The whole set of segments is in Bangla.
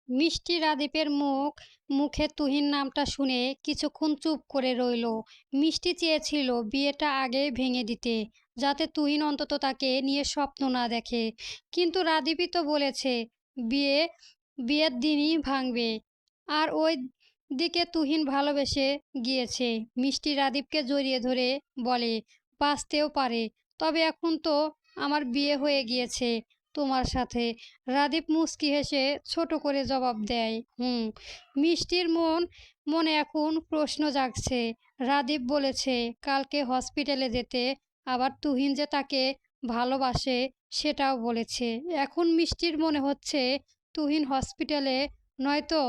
মিষ্টি রাদীপের মুখে তুহিন নামটা শুনে কিছুক্ষণ চুপ করে রইল। মিষ্টি চেয়েছিল বিয়েটা আগেই ভেঙে দিতে, যাতে তুহিন অন্তত তাকে নিয়ে স্বপ্ন না দেখে। কিন্তু রাদীপই তো বলেছে বিয়ে বিয়ের দিনই ভাঙবে। আর ওই দিকে তুহিন ভালোবেসে গিয়েছে। মিষ্টি রাদীপকে জড়িয়ে ধরে বলে, বাঁচতেও পারে, তবে এখন তো আমার বিয়ে হয়ে গিয়েছে তোমার সাথে। রাদীপ মুচকি হেসে ছোট করে জবাব দেয়, হুম। মিষ্টির মনে এখন প্রশ্ন জাগছে। রাদীপ বলেছে কালকে হসপিটালে যেতে, আবার তুহিন যে তাকে ভালোবাসে সেটাও বলেছে। এখন মিষ্টির মনে হচ্ছে তুহিন হসপিটালে নয়তো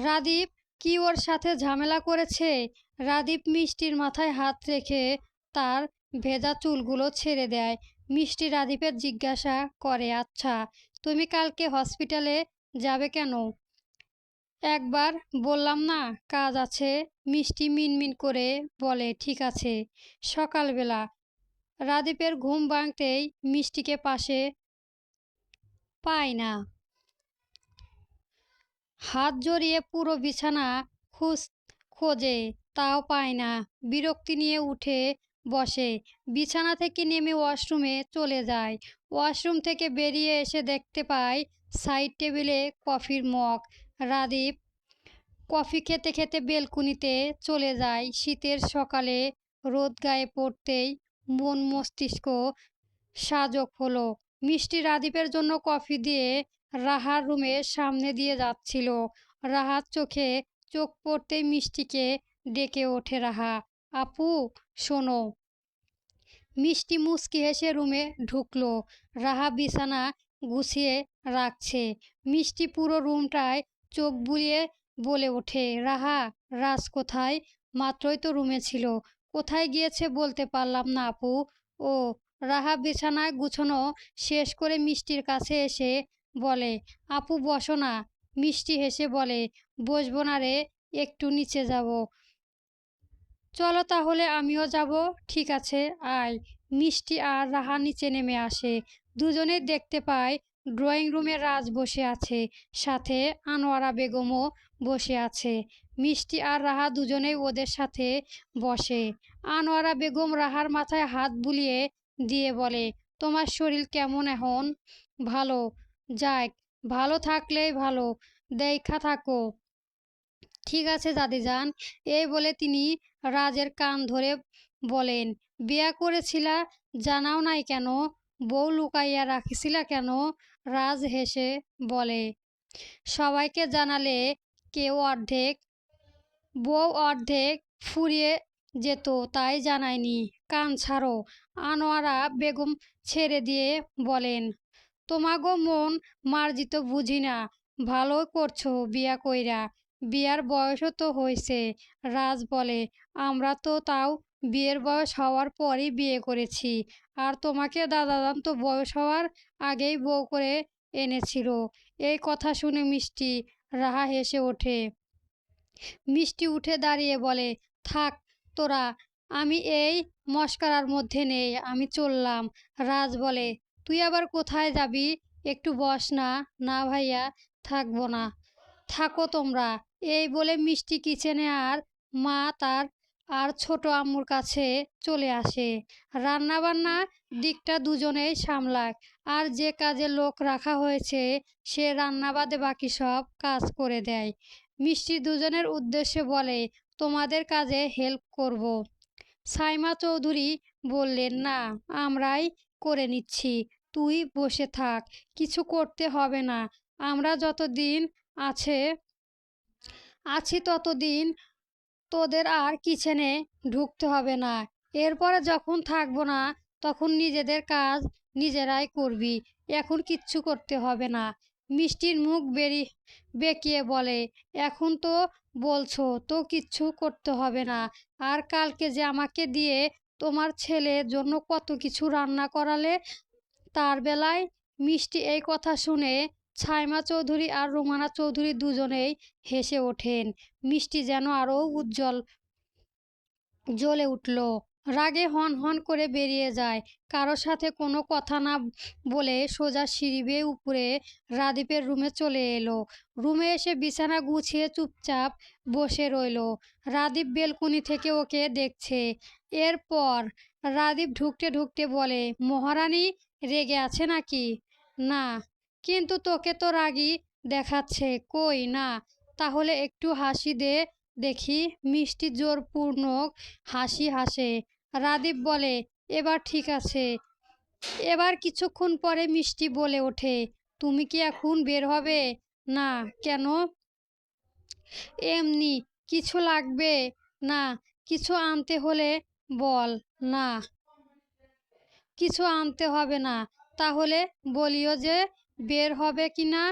রাদীপ কি ওর সাথে ঝামেলা করেছে। রাদীপ মিষ্টির মাথায় হাত রেখে তার ভেজা চুলগুলো ছেড়ে দেয়। মিষ্টি রাদীপের জিজ্ঞাসা করে, আচ্ছা তুমি কালকে হসপিটালে যাবে কেন? একবার বললাম না কাজ আছে। মিষ্টি মিনমিন করে বলে, ঠিক আছে সকালবেলা। রাদীপের ঘুম ভাঙতেই মিষ্টিকে পাশে পায় না। হাত জড়িয়ে পুরো বিছানা খোঁজে, তাও পায় না। বিরক্তি নিয়ে উঠে বসে। বিছানা থেকে নেমে ওয়াশরুমে চলে যায়। ওয়াশরুম থেকে বেরিয়ে এসে দেখতে পায় সাইড টেবিলে কফির মগ। রাদীপ কফি খেতে খেতে বেলকুনিতে চলে যায়। শীতের সকালে রোদ গায়ে পড়তেই মন মস্তিষ্ক সাজক হলো। মিষ্টি রাদীপের জন্য কফি দিয়ে রাহার রুমের সামনে দিয়ে যাচ্ছিল। রাহার চোখে চোখ পড়তেই মিষ্টিকে ডেকে ওঠে রাহা, আপু শোনো। মিষ্টি মুচকি হেসে রুমে ঢুকলো। রাহা বিছানা গুছিয়ে রাখছে। মিষ্টি পুরো রুমটায় চোখ বুলিয়ে বলে ওঠে, রাহা রাজ কোথায়? মাত্রই তো রুমে ছিল, কোথায় গিয়েছে বলতে পারলাম না আপু। ও। রাহা বিছানায় গুছানো শেষ করে মিষ্টির কাছে এসে বলে, আপু বসো না। মিষ্টি হেসে বলে, বসবো না রে, একটু নিচে যাব। চলো তাহলে আমিও যাব। ঠিক আছে আয়। মিষ্টি আর রাহা নিচে নেমে আসে। দুজনেই দেখতে পায় ড্রয়িং রুমে রাজ বসে আছে, সাথে আনোয়ারা বেগমও বসে আছে। মিষ্টি আর রাহা দুজনেই ওদের সাথে বসে। আনোয়ারা বেগম রাহার মাথায় হাত বুলিয়ে দিয়ে বলে, তোমার শরীর কেমন এখন? ভালো। যাক, ভালো থাকলেই ভালো, দেইখা থাকো। ঠিক আছে দাদিজান। এই বলে তিনি রাজের কান ধরে বলেন, বিয়া করেছিলা, জানাও নাই কেন? বউ লুকাইয়া রাখিছিলা কেন? রাজ হেসে বলে, সবাইকে জানালে কেউ অর্ধেক, বউ অর্ধেক ফুরিয়ে যেত, তাই জানায়নি। কান ছাড়ো। আনোয়ারা বেগম ছেড়ে দিয়ে বলেন, তোমাগো মন মার্জি তো বুঝি না। ভালো করছো বিয়া কইরা, বিয়ার বয়সও তো হইছে। রাজ বলে, আমরা তো তাও বিয়ের বয়স হওয়ার পরই বিয়ে করেছি। আর তোমাকে দাদাজান তো বয়স হওয়ার আগেই বউ করে এনেছিল। এই কথা শুনে মিষ্টি রাহা হেসে ওঠে। মিষ্টি উঠে দাঁড়িয়ে বলে, থাক তোরা, আমি এই মশকরার মধ্যে নেই, আমি চললাম। রাজ বলে, তুই আবার কোথায় যাবি? একটু বস না। না ভাইয়া, থাকবো না, থাকো তোমরা। এই বলে মিষ্টি কিচেনে আর মা তার আর ছোট আম্মুর কাছে চলে আসে। রান্নাবান্না দিকটা দুজনেই সামলাক। আর যে কাজে লোক রাখা হয়েছে সে রান্না বাদে বাকি সব কাজ করে দেয়। মিষ্টি দুজনের উদ্দেশ্যে বলে, তোমাদের কাজে হেল্প করব। সাইমা চৌধুরী বললেন, না আমরাই করে নিচ্ছি, তুই বসে থাক, কিছু করতে হবে না। আমরা যতদিন আছে আছি ততদিন তোদের আর কিচেনে ঢুকতে হবে না। এরপরে যখন থাকবো না তখন নিজেদের কাজ নিজেরাই করবি, এখন কিচ্ছু করতে হবে না। মিষ্টির মুখ বেঁকিয়ে বলে, এখন তো বলছো তো কিচ্ছু করতে হবে না। আর কালকে যে আমাকে দিয়ে তোমার ছেলের জন্য কত কিছু রান্না করালে, তার বেলায়। মিষ্টি এই কথা শুনে ছাইমা চৌধুরী আর রুমানা চৌধুরী দুজনেই হেসে ওঠেন। মিষ্টি যেন আরও জ্বলে উঠল। রাগে হন হন করে বেরিয়ে যায়। কারো সাথে কোনো কথা না বলে সোজা সিঁড়ি বেয়ে উপরে রাদীপের রুমে চলে এলো। রুমে এসে বিছানা গুছিয়ে চুপচাপ বসে রইল। রাদীপ বেলকনি থেকে ওকে দেখছে। এরপর রাদীপ ঢুকতে ঢুকতে বলে, মহারানী রেগে আছে নাকি? না, কিন্তু তোকে তো রাগী দেখাচ্ছে। কই না, তাহলে একটু হাসি দে দেখি। মিষ্টি জোরপূর্বক হাসি হাসে। রাদীপ বলে, এবার ঠিক আছে। এবার কিছুক্ষণ পরে মিষ্টি বলে ওঠে, তুমি কি এখন বের হবে? না, কেন? এমনি। কিছু লাগবে? না। কিছু আনতে হলে বল। না, কিছু আনতে হবে না। তাহলে বলিও যে বের হবে কি না?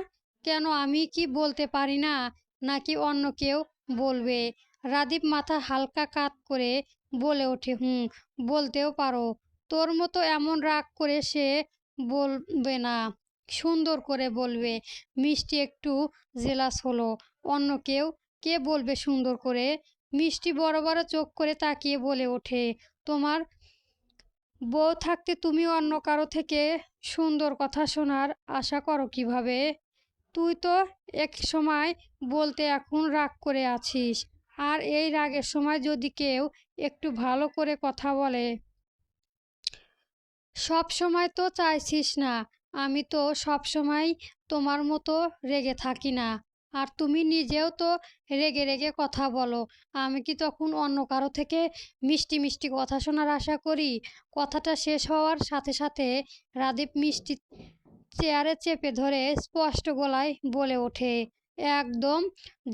কেন, আমি কি বলতে পারি না, নাকি অন্য কেউ বলবে? রাদীপ মাথা হালকা কাত করে বলে ওঠে, বলতেও পারো। তোর মতো এমন রাগ করে সে বলবে না, সুন্দর করে বলবে। মিষ্টি একটু জেলাস হলো। অন্য কেউ কে বলবে সুন্দর করে? মিষ্টি বড় বড় চোখ করে তাকিয়ে বলে ওঠে, তোমার বউ থাকতে তুমি অন্য কারো থেকে সুন্দর কথা শোনার আশা করো কিভাবে? তুই তো এক সময় বলতে এখন রাগ করে আছিস। আর এই রাগের সময় যদি কেউ একটু ভালো করে কথা বলে, সব সময় তো চাইছিস না। আমি তো সব সময় তোমার মতো রেগে থাকি না। আর তুমি নিজেও তো রেগে রেগে কথা বলো। আমি কি তখন অন্য কারো থেকে মিষ্টি মিষ্টি কথা শোনার আশা করি? কথাটা শেষ হওয়ার সাথে সাথে রাদীপ মিষ্টি চেয়ারে চেপে ধরে স্পষ্ট গলায় বলে ওঠে, একদম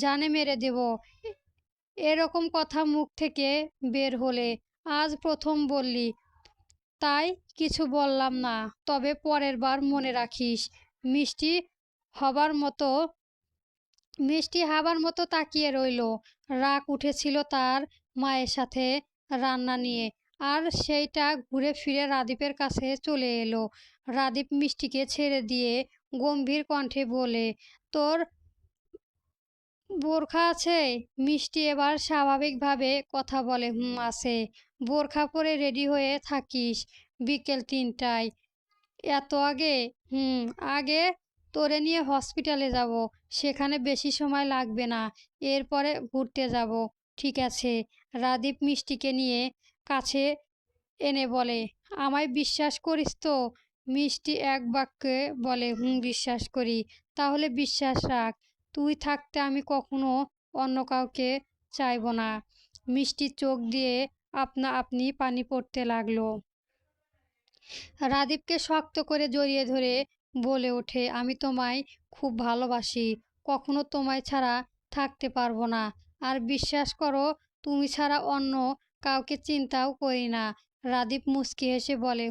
জানে মেরে দেব এরকম কথা মুখ থেকে বের হলে। আজ প্রথম বললি, তাই কিছু বললাম না। তবে পরের বার মনে রাখিস। মিষ্টি হবার মতো মিষ্টি হাবার মতো তাকিয়ে রইল। রাগ উঠেছিল তার মায়ের সাথে রান্না নিয়ে, আর সেইটা ঘুরে ফিরে রাদীপের কাছে চলে এলো। রাদীপ মিষ্টিকে ছেড়ে দিয়ে গম্ভীর কণ্ঠে বলে, তোর বোরখা আছে? মিষ্টি এবার স্বাভাবিকভাবে কথা বলে, আছে। বোরখা পরে রেডি হয়ে থাকিস বিকেল ৩টায়। এত আগে? আগে তোরে নিয়ে হসপিটালে যাব। সেখানে বেশি সময় লাগবে না। এরপরে ঘুরতে যাব। ঠিক আছে। রাদীপ মিষ্টিকে নিয়ে কাছে এনে বলে, আমায় বিশ্বাস করিস তো? মিষ্টি এক বাক্যে বলে, বিশ্বাস করি। তাহলে বিশ্বাস রাখ। তুই থাকতে আমি কখনো অন্য কাউকে চাইব না। মিষ্টির চোখ দিয়ে আপনা আপনি পানি পড়তে লাগলো। রাদীপকে শক্ত করে জড়িয়ে ধরে বলে ওঠে, আমি তোমায় খুব ভালোবাসি। কখনো তোমায় ছাড়া থাকতে পারবো না। আর বিশ্বাস করো, তুমি ছাড়া অন্য কাউকে চিন্তাও করি না। রাদীপ মুচকি হেসে বলে,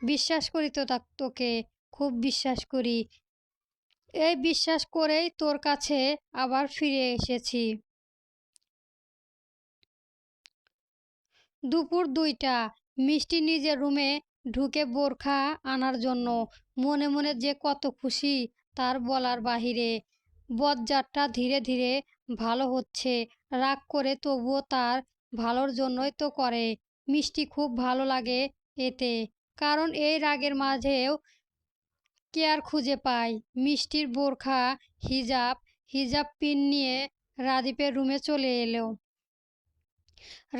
বিশ্বাস করি তো তোকে, খুব বিশ্বাস করি। এই বিশ্বাস করেই তোর কাছে আবার ফিরে এসেছি। দুপুর ২টা। মিষ্টি নিজের রুমে ঢুকে বোরখা আনার জন্য মনে মনে যে কত খুশি তার বলার বাহিরে। বজ্জাতটা ধীরে ধীরে ভালো হচ্ছে। রাগ করে তবুও তার ভালোর জন্যই তো করে। মিষ্টি খুব ভালো লাগে এতে, কারণ এই রাগের মাঝেও কেয়ার খুঁজে পায়। মিষ্টির বোরখা, হিজাব হিজাব পিন নিয়ে রাদীপের রুমে চলে এলো।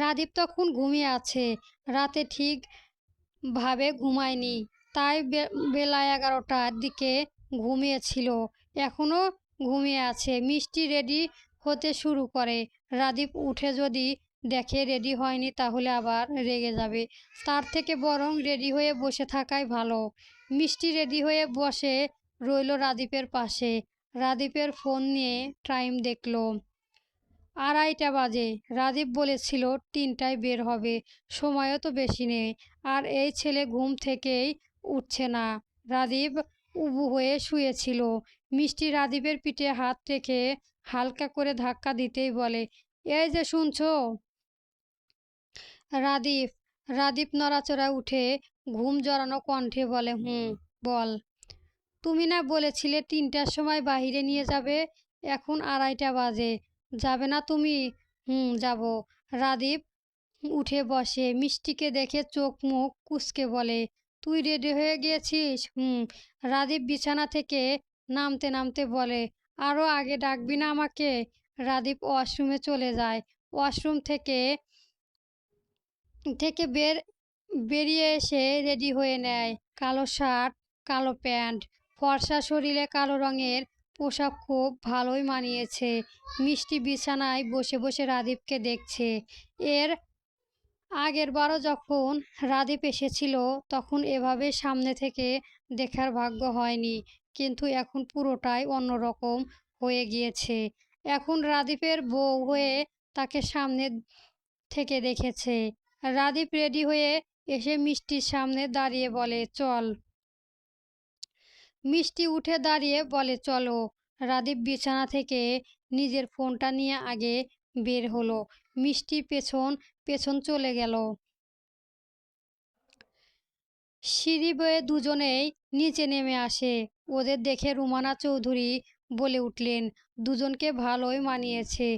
রাদীপ তখন ঘুমিয়ে আছে। রাতে ঠিক ভাবে ঘুমায়নি, তাই বেলা 11টার দিকে ঘুমিয়েছিল। এখনো ঘুমিয়ে আছে। মিষ্টি রেডি হতে শুরু করে। রাদীপ উঠে যদি দেখে রেডি হয়নি, তাহলে আবার রেগে যাবে। তার থেকে বরং রেডি হয়ে বসে থাকাই ভালো। মিষ্টি রেডি হয়ে বসে রইল রাদীপের পাশে। রাদীপের ফোন নিয়ে টাইম দেখলো, 2:30 বাজে। রাদীপ বলেছিল 3টায় বের হবে। সময়ও তো বেশি নেই। আর এই ছেলে ঘুম থেকেই উঠছে না। রাদীপ উবু হয়ে শুয়েছিল। মিষ্টি রাদীপের পিঠে হাত রেখে হালকা করে ধাক্কা দিতেই বলে, এই যে শুনছো? রাদীপ রাদীপ নড়াচড়া উঠে ঘুম জড়ানো কণ্ঠে বলে, বল। তুমি না বলেছিলে 3টার সময় বাহিরে নিয়ে যাবে? এখন 2:30 বাজে। যাবে না তুমি? যাব। রাদীপ উঠে বসে। মিষ্টিকে দেখে চোখ মুখ কুঁচকে বলে, তুই রেডি হয়ে গিয়েছিস? হুম। রাদীপ বিছানা থেকে নামতে নামতে বলে, আরও আগে ডাকবি না আমাকে? রাদীপ ওয়াশরুমে চলে যায়। ওয়াশরুম থেকে থেকে বেরিয়ে এসে রেডি হয়ে নেয়। কালো শার্ট, কালো প্যান্ট, ফর্সা শরীরে কালো রঙের পোশাক খুব ভালোই মানিয়েছে। মিষ্টি বিছানায় বসে বসে রাদীপকে দেখছে। এর আগেরবারও যখন রাদীপ এসেছিল তখন এভাবে সামনে থেকে দেখার ভাগ্য হয়নি, কিন্তু এখন পুরোটাই অন্যরকম হয়ে গিয়েছে। এখন রাদীপের বউ হয়ে তাকে সামনে থেকে দেখেছে। রাদীপ রেডি হয়ে এসে মিষ্টির সামনে দাঁড়িয়ে বলে, চল। মিষ্টি উঠে দাঁড়িয়ে বলে, চলো। রাদীপ বিছানা থেকে নিজের ফোনটা নিয়ে আগে বের হলো। মিষ্টি পেছন পেছন চলে গেল। সিঁড়ি বেয়ে দুজনেই নিচে নেমে আসে। ওদের দেখে রুমানা চৌধুরী বলে উঠলেন, দুজনকে ভালোই মানিয়েছে।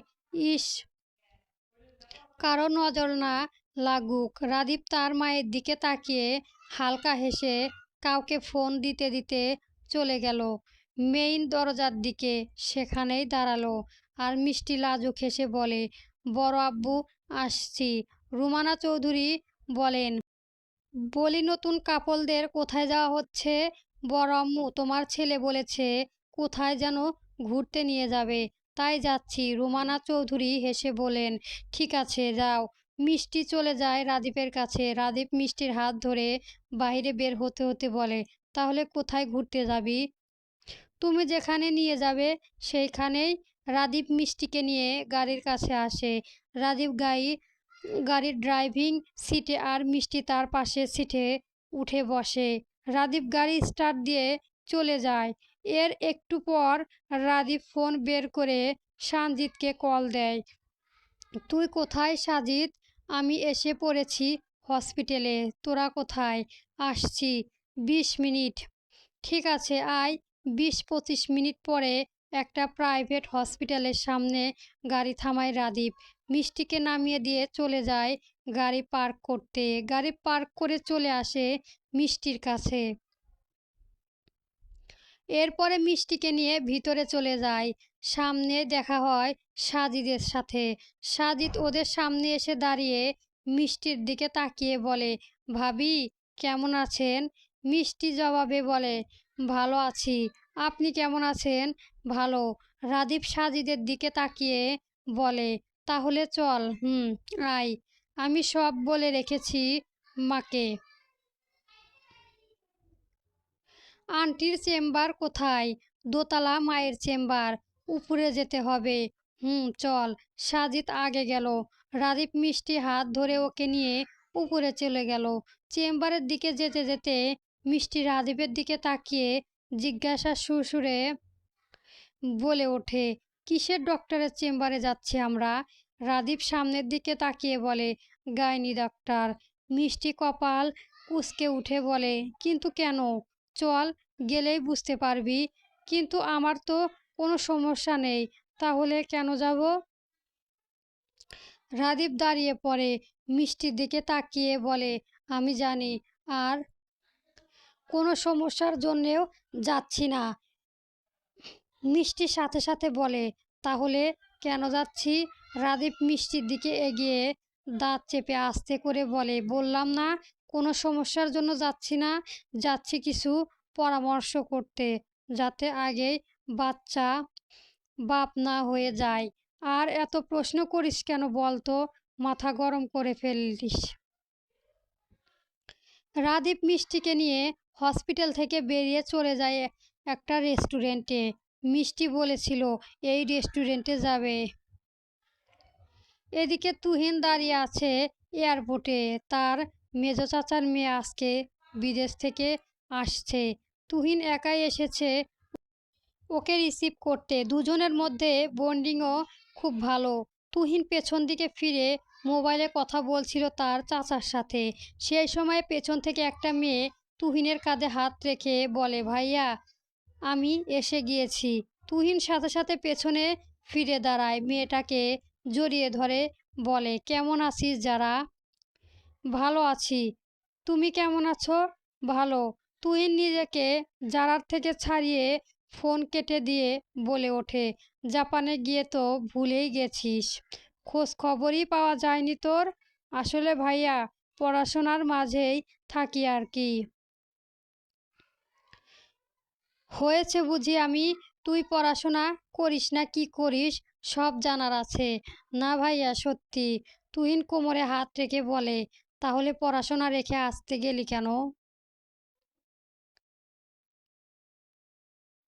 ইস, কারো নজর না লাগুক। রাদীপ তার মায়ের দিকে তাকিয়ে হালকা হেসে কাউকে ফোন দিতে দিতে চলে গেল মেইন দরজার দিকে। সেখানেই দাঁড়ালো। আর মিষ্টি লাজুক হেসে বলে, বড় আব্বু আসছি। রুমানা চৌধুরী বলেন, বলি নতুন কাপলদের কোথায় যাওয়া হচ্ছে? বড় আম্মু তোমার ছেলে বলেছে কোথায় যেন ঘুরতে নিয়ে যাবে, তাই যাচ্ছি। রুমানা চৌধুরী হেসে বলেন, ঠিক আছে যাও। মিষ্টি চলে যায় রাদীপের কাছে। রাদীপ মিষ্টির হাত ধরে বাইরে বের হতে হতে বলে, তাহলে কোথায় ঘুরতে যাবি? তুমি যেখানে নিয়ে যাবে সেইখানেই। রাদীপ মিষ্টিকে নিয়ে গাড়ির কাছে আসে। রাদীপ গাড়ির ড্রাইভিং সিটে আর মিষ্টি তার পাশের সিটে উঠে বসে। রাদীপ গাড়ি স্টার্ট দিয়ে চলে যায়। এর একটু পর রাদীপ ফোন বের করে সানজিৎকে কল দেয়। তুই কোথায় সাজিদ? আমি এসে পড়েছি হসপিটালে। তোরা কোথায়? আসছি 20 মিনিট। ঠিক আছে আয়। 20-25 মিনিট পরে একটা প্রাইভেট হসপিটালের সামনে গাড়ি থামায় রাদীপ। মিষ্টিকে নামিয়ে দিয়ে চলে যায় গাড়ি পার্ক করতে। গাড়ি পার্ক করে চলে আসে মিষ্টির কাছে। এরপরে মিষ্টিকে নিয়ে ভিতরে চলে যায়। সামনে দেখা হয় সাজিদের সাথে। সাজিদ ওদের সামনে এসে দাঁড়িয়ে মিষ্টির দিকে তাকিয়ে বলে, ভাবি কেমন আছেন? মিষ্টি জবাবে বলে, ভালো আছি। আপনি কেমন আছেন? ভালো। রাদীপ সাজিদের দিকে তাকিয়ে বলে, তাহলে চল। হুম, আয়। আমি সব বলে রেখেছি মাকে। আন্টির চেম্বার কোথায়? দোতলা মায়ের চেম্বার। উপরে যেতে হবে। হুম, চল। সাজিদ আগে গেল। রাদীপ মিষ্টি হাত ধরে ওকে নিয়ে উপরে চলে গেল। চেম্বারের দিকে যেতে যেতে মিষ্টি রাদীপের দিকে তাকিয়ে জিজ্ঞাসা সুরে বলে ওঠে, কিসের ডক্টরের চেম্বারে যাচ্ছি আমরা? রাদীপ সামনের দিকে তাকিয়ে বলে, গাইনি ডাক্তার। মিষ্টি কপাল কুঁচকে উঠে বলে, কিন্তু কেন? চল, গেলেই বুঝতে পারবি। কিন্তু আমার তো কোনো সমস্যা নেই, তাহলে কেন যাব? রাদীপ দাঁড়িয়ে পড়ে। মিষ্টির দিকে তাকিয়ে বলে, আমি জানি। আর কোনো সমস্যার জন্যেও যাচ্ছি না। মিষ্টির সাথে সাথে বলে, তাহলে কেন যাচ্ছি? রাদীপ মিষ্টির দিকে এগিয়ে দাঁত চেপে আস্তে করে বলে, বললাম না কোনো সমস্যার জন্য যাচ্ছি না। যাচ্ছি কিছু পরামর্শ করতে, যাতে আগেই বাচ্চা বাপ না হয়ে যায়। আর এত প্রশ্ন করিস কেন বলতো? মাথা গরম করে ফেলিস। রাদীপ মিষ্টিকে নিয়ে হসপিটাল থেকে বেরিয়ে চলে যায় একটা রেস্টুরেন্টে। মিষ্টি বলেছিল এই রেস্টুরেন্টে যাবে। এদিকে তুহিন দাঁড়িয়ে আছে এয়ারপোর্টে। তার মেজো চাচার মেয়ে আজকে বিদেশ থেকে আসছে। তুহিন একাই এসেছে ওকে রিসিভ করতে। দুজনের মধ্যে বন্ডিংও খুব ভালো। তুহিন পেছন দিকে ফিরে মোবাইলে কথা বলছিল তার চাচার সাথে। সেই সময় পেছন থেকে একটা মেয়ে তুহিনের কাঁধে হাত রেখে বলে, ভাইয়া আমি এসে গিয়েছি। তুহিন সাথে সাথে পেছনে ফিরে দাঁড়ায়, মেয়েটাকে জড়িয়ে ধরে বলে, কেমন আছিস যারা? ভালো আছি। তুমি কেমন আছো? ভালো। তুহিন নিজেকে জারার থেকে ছাড়িয়ে ফোন কেটে দিয়ে বলে ওঠে, জাপানে গিয়ে তো ভুলেই গেছিস। খোঁজ খবরই পাওয়া যায়নি তোর? আসলে ভাইয়া, পড়াশোনার মাঝেই থাকি আর কি। হয়েছে বুঝি আমি? তুই পড়াশোনা করিস না কি করিস সব জানার আছে। না ভাইয়া, সত্যি। তুহিন কোমরে হাত রেখে বলে, তাহলে পড়াশোনা রেখে আসতে গেলি কেন?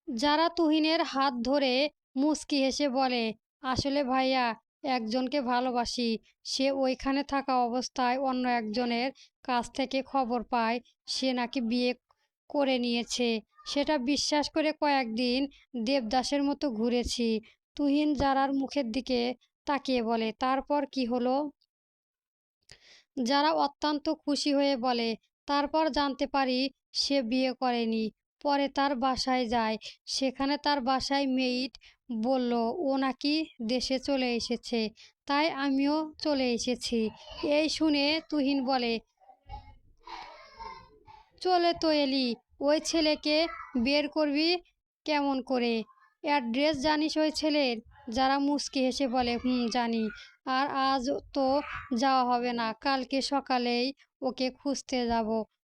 যারা তুহিনের হাত ধরে মুচকি হেসে বলে, আসলে ভাইয়া, একজনকে ভালোবাসি। সে ওইখানে থাকা অবস্থায় অন্য একজনের কাছ থেকে খবর পায় সে নাকি বিয়ে করে নিয়েছে। সেটা বিশ্বাস করে কয়েকদিন দেবদাসের মতো ঘুরেছি। তুহিন যারার মুখের দিকে তাকিয়ে বলে, তারপর কি হলো? যারা অত্যন্ত খুশি হয়ে বলে, তারপর জানতে পারি সে বিয়ে করেনি। পরে তার বাসায় যায়। সেখানে তার বাসায় মেইড বলল ও নাকি দেশে চলে এসেছে। তাই আমিও চলে এসেছি। এই শুনে তুহিন বলে, চলে তো এলি, ওই ছেলেকে বের করবি কেমন করে? অ্যাড্রেস জানিস ওই ছেলের? যারা মুচকি হেসে বলে, হুম, জানি। আর আজ তো যাওয়া হবে না, কালকে সকালেই ওকে খুঁজতে যাব।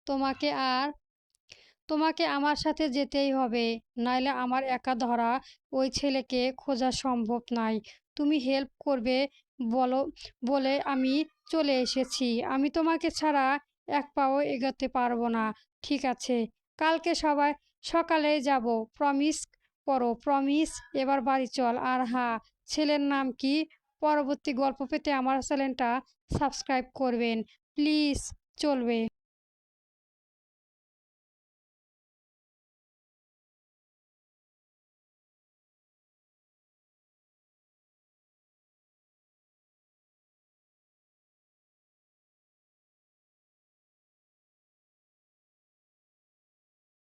তোমাকে আর তোমাকে আমার সাথে যেতেই হবে, নাইলে আমার একা ধরা ওই ছেলেকে খোঁজা সম্ভব নয়। তুমি হেল্প করবে বলো বলে আমি চলে এসেছি। আমি তোমাকে ছাড়া এক পাও এগোতে পারবো না। ঠিক আছে, কালকে সবাই সকালে যাব। প্রমিস করো, প্রমিস। এবার বাড়ি চল। আর হ্যাঁ, ছেলের নাম কি? পরবর্তী গল্প পেতে আমার চ্যানেলটা সাবস্ক্রাইব করবেন প্লিজ। চলবে।